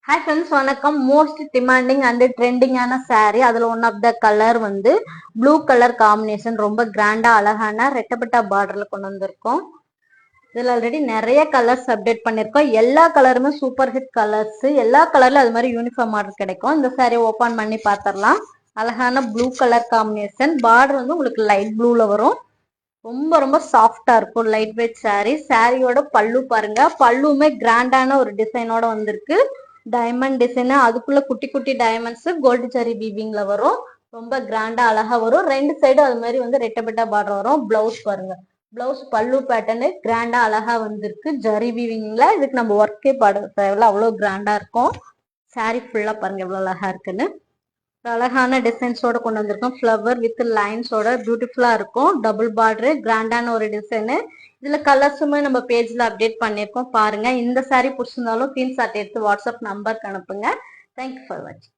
Hi friends, வணக்கம். Most demanding and ட்ரெண்டிங்கான saree. அதுல ஒன் ஆஃப் த கலர் வந்து ப்ளூ கலர் காம்பினேஷன். ரொம்ப கிராண்டா அழகான ரெட்டப்பட்டா பார்டர்ல கொண்டு வந்திருக்கோம். இதுல ஆல்ரெடி நிறைய கலர்ஸ் அப்டேட் பண்ணிருக்கோம். எல்லா கலருமே சூப்பர் ஹிட் கலர்ஸ். எல்லா கலர்ல அது மாதிரி யூனிஃபார்ம் ஆர்டர் கிடைக்கும். இந்த saree ஓபன் பண்ணி பாத்திரலாம். அழகான ப்ளூ கலர் காம்பினேஷன். பார்டர் வந்து உங்களுக்கு லைட் ப்ளூல வரும். ரொம்ப ரொம்ப சாஃப்டா இருக்கும். Light weight saree. சாரியோட பல்லு பாருங்க. பல்லுமே கிராண்டான ஒரு டிசைனோட வந்திருக்கு. டைமண்ட் டிசைன், அதுக்குள்ள குட்டி குட்டி டைமண்ட்ஸ் கோல்டு ஜரி வீவிங்ல வரும். ரொம்ப கிராண்டா அழகா வரும். ரெண்டு சைடும் அது மாதிரி வந்து ரெட்டப்பட்டா பார்டர் வரும். பிளவுஸ் பாருங்க. பிளவுஸ் பல்லு பேட்டர்னு கிராண்டா அழகா வந்திருக்கு. ஜரி வீவிங்ல இதுக்கு நம்ம ஒர்க்கே பாட தேவையில்ல, அவ்வளவு கிராண்டா இருக்கும். saree ஃபுல்லா பாருங்க எவ்வளவு அழகா இருக்குன்னு. அழகான டிசைன்ஸோட கொண்டு வந்திருக்கோம். ஃப்ளவர் வித் லைன்ஸோட பியூட்டிஃபுல்லா இருக்கும். டபுள் பார்டர், கிராண்டான ஒரு டிசைனு. இதுல கலர்ஸுமே நம்ம பேஜ்ல அப்டேட் பண்ணிருக்கோம். பாருங்க. இந்த saree பிடிச்சிருந்தாலும் ஸ்கிரீன்ஷாட் எடுத்து வாட்ஸ்அப் நம்பருக்கு அனுப்புங்க. தேங்க்யூ ஃபார் வாட்சிங்.